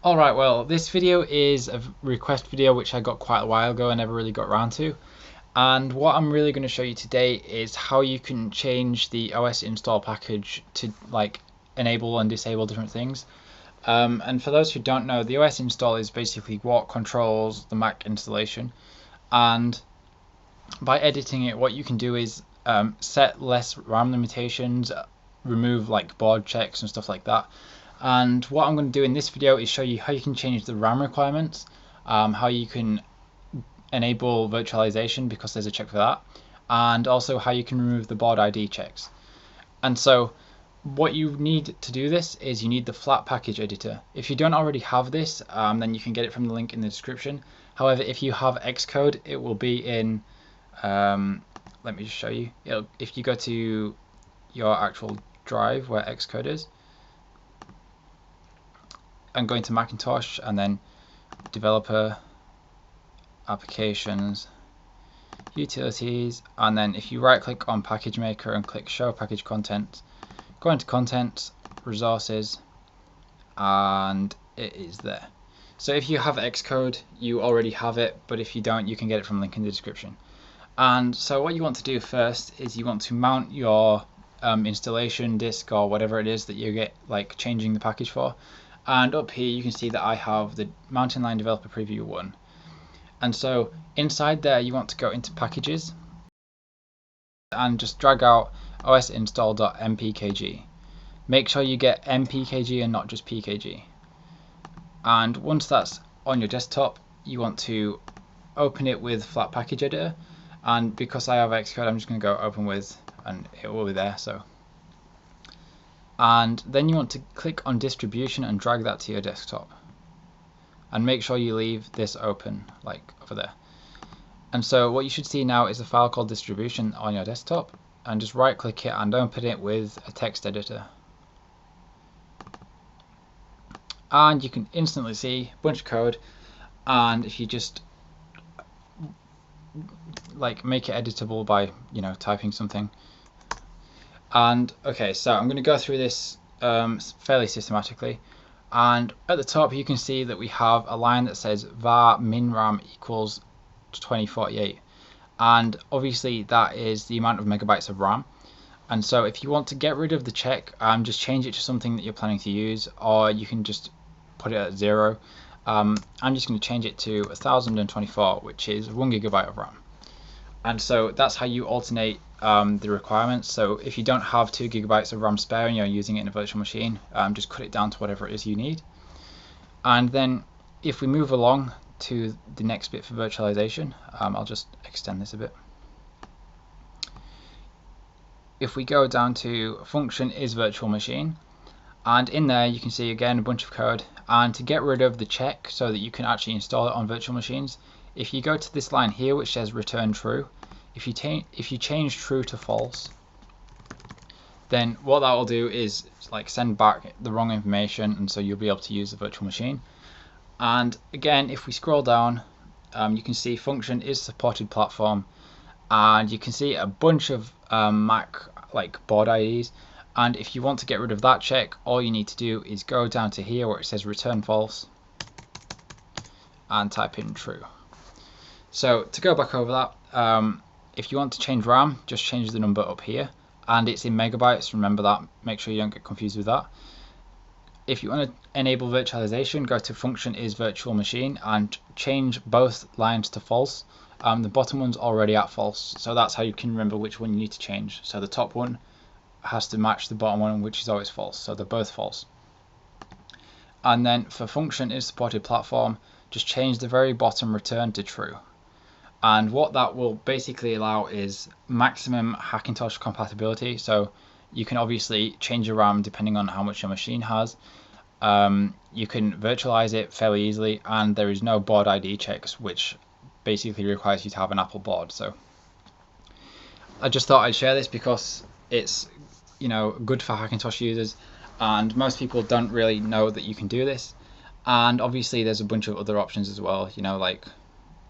Alright, well, this video is a request video which I got quite a while ago and never really got around to. And what I'm really going to show you today is how you can change the OSInstall package to enable and disable different things. And for those who don't know, the OSInstall is basically what controls the Mac installation. And by editing it, what you can do is set less RAM limitations, remove board checks and stuff like that. And what I'm going to do in this video is show you how you can change the RAM requirements, how you can enable virtualization because there's a check for that, and also how you can remove the board ID checks. And so what you need to do this is you need the flat package editor. If you don't already have this, then you can get it from the link in the description. However, if you have XCode, it will be in, let me just show you. If you go to your actual drive where XCode is, and going to Hackintosh and then developer, applications, utilities, and then if you right click on PackageMaker and click show package content, go into content, resources, and it is there. So if you have Xcode, you already have it, but if you don't, you can get it from the link in the description. And so what you want to do first is you want to mount your installation disk or whatever it is that you get changing the package for. And up here you can see that I have the Mountain Lion Developer Preview 1. And so inside there you want to go into Packages and just drag out OSInstall.mpkg. Make sure you get mpkg and not just pkg. And once that's on your desktop, you want to open it with Flat Package Editor. And because I have Xcode, I'm just going to go open with, and it will be there. And then you want to click on distribution and drag that to your desktop, and make sure you leave this open over there. And so what you should see now is a file called distribution on your desktop, and just right click it and open it with a text editor, and you can instantly see a bunch of code. And if you just make it editable by typing something. And okay, so I'm going to go through this fairly systematically. And at the top you can see that we have a line that says var minram equals 2048, and obviously that is the amount of megabytes of RAM. And so if you want to get rid of the check, just change it to something that you're planning to use, or you can just put it at 0. I'm just going to change it to 1024, which is 1 GB of RAM. And so that's how you alternate the requirements. So if you don't have 2 GB of RAM spare and you're using it in a virtual machine, just cut it down to whatever it is you need. And then if we move along to the next bit for virtualization, I'll just extend this a bit. If we go down to function is virtual machine, and in there you can see again a bunch of code. And to get rid of the check so that you can actually install it on virtual machines, if you go to this line here which says return true, if you change true to false, then what that will do is send back the wrong information, and so you'll be able to use the virtual machine. And again, if we scroll down, you can see function is supported platform, and you can see a bunch of Mac board IDs. And if you want to get rid of that check, all you need to do is go down to here where it says return false and type in true. So to go back over that, if you want to change RAM, just change the number up here, and it's in megabytes, remember that, make sure you don't get confused with that. If you want to enable virtualization, go to function is virtual machine and change both lines to false. The bottom one's already at false, so that's how you can remember which one you need to change. So the top one has to match the bottom one, which is always false, so they're both false. And then for function is supported platform, just change the very bottom return to true. And what that will basically allow is maximum Hackintosh compatibility. So you can obviously change your RAM depending on how much your machine has. You can virtualize it fairly easily, and there is no board ID checks, which basically requires you to have an Apple board. So I just thought I'd share this because it's good for Hackintosh users, and most people don't really know that you can do this. And obviously there's a bunch of other options as well,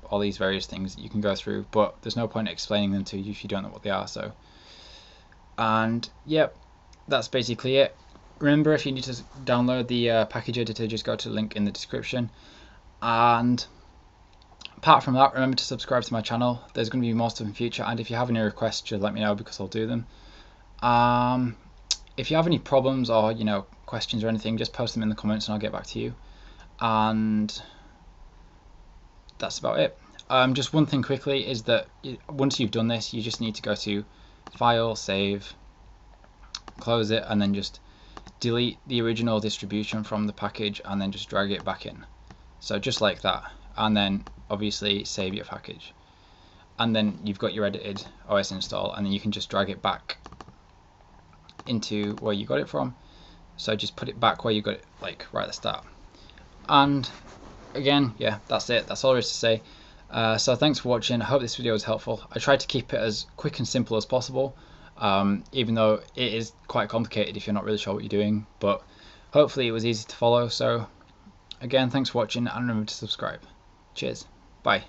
all these various things that you can go through, but there's no point explaining them to you if you don't know what they are. So, and yep, that's basically it. Remember, if you need to download the package editor, just go to the link in the description. And apart from that, remember to subscribe to my channel. There's going to be more stuff in future, and if you have any requests, just let me know because I'll do them. If you have any problems or questions or anything, just post them in the comments and I'll get back to you. And that's about it. Just one thing quickly is that once you've done this, you just need to go to File, Save, close it, and then just delete the original distribution from the package and then just drag it back in. So just like that, and then obviously save your package, and then you've got your edited OS install, and then you can just drag it back into where you got it from. So just put it back where you got it, like right at the start. And again, yeah, that's it. That's all there is to say. So thanks for watching. I hope this video was helpful. I tried to keep it as quick and simple as possible, even though it is quite complicated if you're not really sure what you're doing, but hopefully it was easy to follow. So again, thanks for watching, and remember to subscribe. Cheers. Bye.